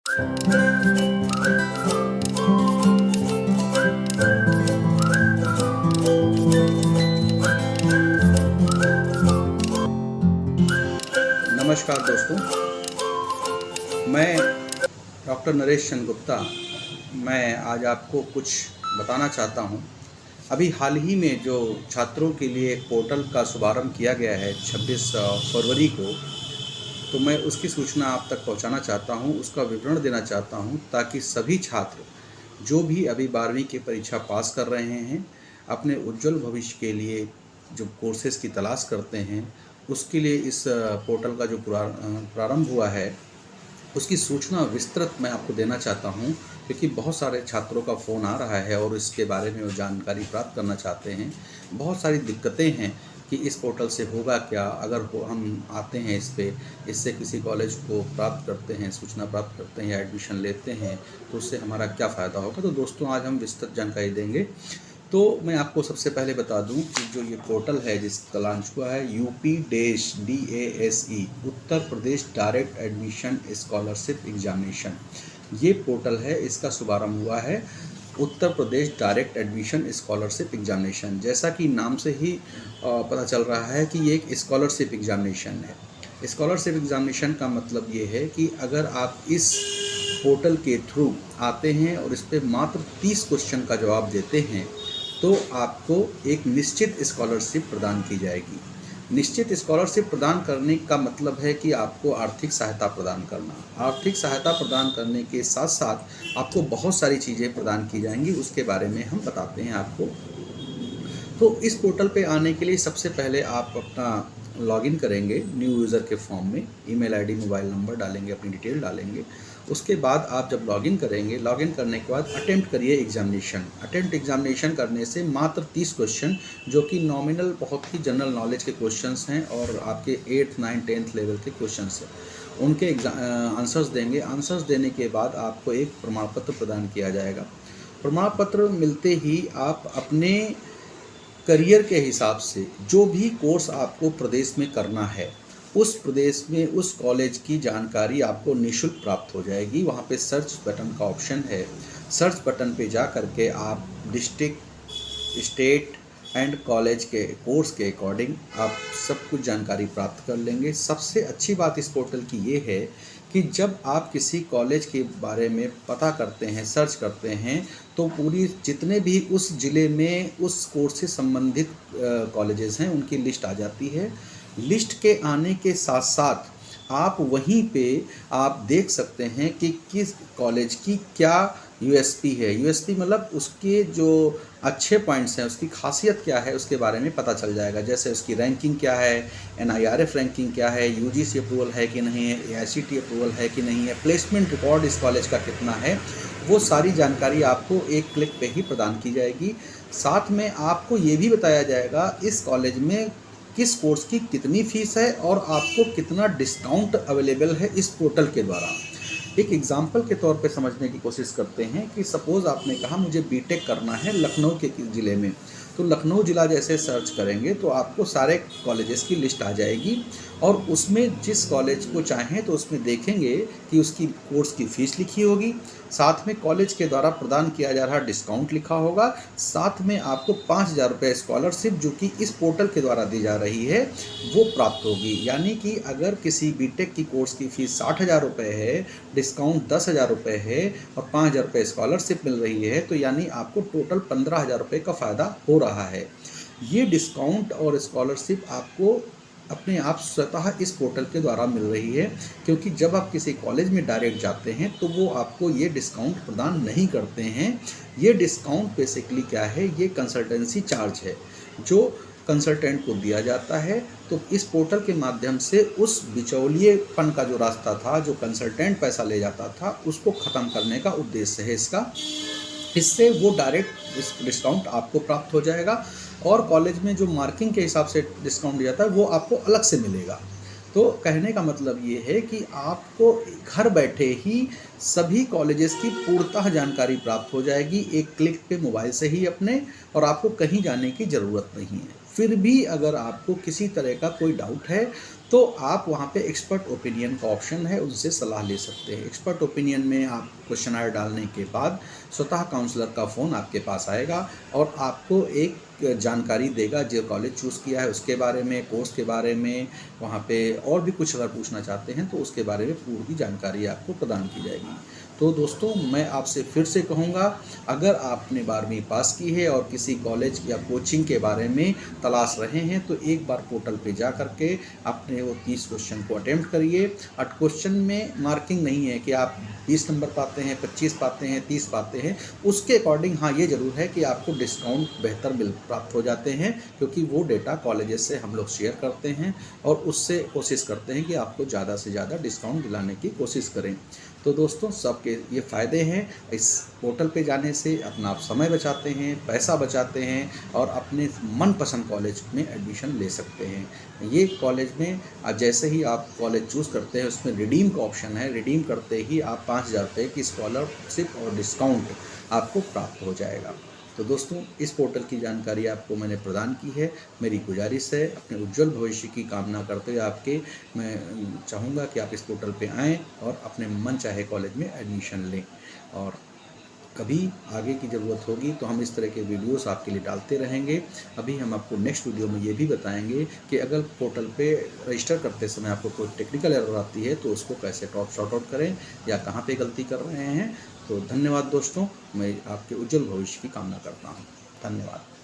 नमस्कार दोस्तों, मैं डॉक्टर नरेश चंद्र गुप्ता। मैं आज आपको कुछ बताना चाहता हूँ। अभी हाल ही में जो छात्रों के लिए एक पोर्टल का शुभारंभ किया गया है 26 फरवरी को, तो मैं उसकी सूचना आप तक पहुँचाना चाहता हूँ, उसका विवरण देना चाहता हूँ, ताकि सभी छात्र जो भी अभी 12वीं की परीक्षा पास कर रहे हैं, अपने उज्जवल भविष्य के लिए जो कोर्सेज़ की तलाश करते हैं, उसके लिए इस पोर्टल का जो प्रारंभ हुआ है, उसकी सूचना विस्तृत मैं आपको देना चाहता हूं, क्योंकि बहुत सारे छात्रों का फ़ोन आ रहा है और इसके बारे में वो जानकारी प्राप्त करना चाहते हैं। बहुत सारी दिक्कतें हैं कि इस पोर्टल से होगा क्या, अगर हम आते हैं इससे किसी कॉलेज को प्राप्त करते हैं, सूचना प्राप्त करते हैं या एडमिशन लेते हैं, तो उससे हमारा क्या फ़ायदा होगा। तो दोस्तों, आज हम विस्तृत जानकारी देंगे। तो मैं आपको सबसे पहले बता दूं कि जो ये पोर्टल है जिसका लॉन्च हुआ है, UP-DASE Uttar Pradesh direct admission scholarship examination, ये पोर्टल है। इसका शुभारंभ हुआ है Uttar Pradesh direct admission scholarship examination. जैसा कि नाम से ही पता चल रहा है कि ये एक स्कॉलरशिप एग्जामिनेशन है। स्कॉलरशिप एग्जामिनेशन का मतलब ये है कि अगर आप इस पोर्टल के थ्रू आते हैं और इस पर मात्र 30 क्वेश्चन का जवाब देते हैं, तो आपको एक निश्चित स्कॉलरशिप प्रदान की जाएगी। निश्चित स्कॉलरशिप प्रदान करने का मतलब है कि आपको आर्थिक सहायता प्रदान करना। आर्थिक सहायता प्रदान करने के साथ साथ आपको बहुत सारी चीज़ें प्रदान की जाएंगी, उसके बारे में हम बताते हैं आपको। तो इस पोर्टल पे आने के लिए सबसे पहले आप अपना लॉगिन करेंगे न्यू यूज़र के फॉर्म में, ईमेल आईडी, मोबाइल नंबर डालेंगे, अपनी डिटेल डालेंगे। उसके बाद आप जब लॉगिन करेंगे, लॉगिन करने के बाद अटेम्प्ट करिए एग्जामिनेशन। अटेम्प्ट एग्जामिनेशन करने से मात्र 30 क्वेश्चन, जो कि नॉमिनल बहुत ही जनरल नॉलेज के क्वेश्चंस हैं और आपके 8th, 9th, 10th लेवल के क्वेश्चंस हैं, उनके आंसर्स देंगे। आंसर्स देने के बाद आपको एक प्रमाण पत्र प्रदान किया जाएगा। प्रमाण पत्र मिलते ही आप अपने करियर के हिसाब से जो भी कोर्स आपको प्रदेश में करना है, उस प्रदेश में उस कॉलेज की जानकारी आपको निःशुल्क प्राप्त हो जाएगी। वहाँ पे सर्च बटन का ऑप्शन है। सर्च बटन पे जा करके आप डिस्ट्रिक्ट, स्टेट एंड कॉलेज के कोर्स के अकॉर्डिंग आप सब कुछ जानकारी प्राप्त कर लेंगे। सबसे अच्छी बात इस पोर्टल की ये है कि जब आप किसी कॉलेज के बारे में पता करते हैं, सर्च करते हैं, तो पूरी जितने भी उस ज़िले में उस कोर्स से संबंधित कॉलेजेस हैं, उनकी लिस्ट आ जाती है। लिस्ट के आने के साथ साथ आप वहीं पे आप देख सकते हैं कि किस कॉलेज की क्या यूएसपी है। यूएसपी मतलब उसके जो अच्छे पॉइंट्स हैं, उसकी खासियत क्या है, उसके बारे में पता चल जाएगा। जैसे उसकी रैंकिंग क्या है, NIRF रैंकिंग क्या है, UGC अप्रूवल है कि नहीं है, AICTE अप्रूवल है कि नहीं है, प्लेसमेंट रिकॉर्ड इस कॉलेज का कितना है, वो सारी जानकारी आपको एक क्लिक पे ही प्रदान की जाएगी। साथ में आपको ये भी बताया जाएगा इस कॉलेज में किस कोर्स की कितनी फ़ीस है और आपको कितना डिस्काउंट अवेलेबल है इस पोर्टल के द्वारा। एक एग्जाम्पल के तौर पे समझने की कोशिश करते हैं कि सपोज़ आपने कहा मुझे बीटेक करना है लखनऊ के ज़िले में, तो लखनऊ ज़िला जैसे सर्च करेंगे तो आपको सारे कॉलेजेस की लिस्ट आ जाएगी और उसमें जिस कॉलेज को चाहें तो उसमें देखेंगे कि उसकी कोर्स की फ़ीस लिखी होगी, साथ में कॉलेज के द्वारा प्रदान किया जा रहा डिस्काउंट लिखा होगा, साथ में आपको 5,000 रुपये स्कॉलरशिप जो कि इस पोर्टल के द्वारा दी जा रही है वो प्राप्त होगी। यानी कि अगर किसी बीटेक की कोर्स की फ़ीस 60,000 रुपये है, डिस्काउंट 10,000 रुपये है और 5,000 रुपये स्कॉलरशिप मिल रही है, तो यानी आपको टोटल 15,000 रुपये का फ़ायदा हो रहा है। ये डिस्काउंट और स्कॉलरशिप आपको अपने आप स्वतः इस पोर्टल के द्वारा मिल रही है, क्योंकि जब आप किसी कॉलेज में डायरेक्ट जाते हैं तो वो आपको ये डिस्काउंट प्रदान नहीं करते हैं। ये डिस्काउंट बेसिकली क्या है, ये कंसल्टेंसी चार्ज है जो कंसल्टेंट को दिया जाता है। तो इस पोर्टल के माध्यम से उस बिचौलिएपन का जो रास्ता था, जो कंसल्टेंट पैसा ले जाता था, उसको ख़त्म करने का उद्देश्य है इसका। इससे वो डायरेक्ट डिस्काउंट आपको प्राप्त हो जाएगा और कॉलेज में जो मार्किंग के हिसाब से डिस्काउंट दिया जाता है वो आपको अलग से मिलेगा। तो कहने का मतलब ये है कि आपको घर बैठे ही सभी कॉलेजेस की पूर्णतः जानकारी प्राप्त हो जाएगी एक क्लिक पे मोबाइल से ही अपने, और आपको कहीं जाने की ज़रूरत नहीं है। फिर भी अगर आपको किसी तरह का कोई डाउट है तो आप वहाँ पे एक्सपर्ट ओपिनियन का ऑप्शन है, उनसे सलाह ले सकते हैं। एक्सपर्ट ओपिनियन में आप क्वेश्चनायर डालने के बाद स्वतः काउंसलर का फ़ोन आपके पास आएगा और आपको एक जानकारी देगा जो कॉलेज चूज़ किया है उसके बारे में, कोर्स के बारे में, वहाँ पे और भी कुछ अगर पूछना चाहते हैं तो उसके बारे में पूरी जानकारी आपको प्रदान की जाएगी। तो दोस्तों, मैं आपसे फिर से कहूँगा, अगर आपने 12वीं पास की है और किसी कॉलेज या कोचिंग के बारे में तलाश रहे हैं तो एक बार पोर्टल पे जा कर के अपने वो 30 क्वेश्चन को अटेम्प्ट करिए। और क्वेश्चन में मार्किंग नहीं है कि आप 20 नंबर पाते हैं, 25 पाते हैं, 30 पाते हैं। उसके अकॉर्डिंग हाँ ये ज़रूर है कि आपको डिस्काउंट बेहतर प्राप्त हो जाते हैं, क्योंकि वो डेटा कॉलेजेस से हम लोग शेयर करते हैं और उससे कोशिश करते हैं कि आपको ज़्यादा से ज़्यादा डिस्काउंट दिलाने की कोशिश करें। तो दोस्तों, सबके ये फ़ायदे हैं। इस पोर्टल पे जाने से अपना आप समय बचाते हैं, पैसा बचाते हैं और अपने मनपसंद कॉलेज में एडमिशन ले सकते हैं। ये कॉलेज में जैसे ही आप कॉलेज चूज़ करते हैं उसमें रिडीम का ऑप्शन है। रिडीम करते ही आप 5,000 रुपये की स्कॉलरशिप और डिस्काउंट आपको प्राप्त हो जाएगा। तो दोस्तों, इस पोर्टल की जानकारी आपको मैंने प्रदान की है। मेरी गुजारिश है, अपने उज्जवल भविष्य की कामना करते हुए मैं चाहूँगा कि आप इस पोर्टल पे आएँ और अपने मन चाहे कॉलेज में एडमिशन लें। और कभी आगे की ज़रूरत होगी तो हम इस तरह के वीडियोस आपके लिए डालते रहेंगे। अभी हम आपको नेक्स्ट वीडियो में ये भी बताएंगे कि अगर पोर्टल पे रजिस्टर करते समय आपको कोई टेक्निकल एरर आती है तो उसको कैसे सॉर्ट आउट करें या कहाँ पे गलती कर रहे हैं। तो धन्यवाद दोस्तों, मैं आपके उज्जवल भविष्य की कामना करता हूँ। धन्यवाद।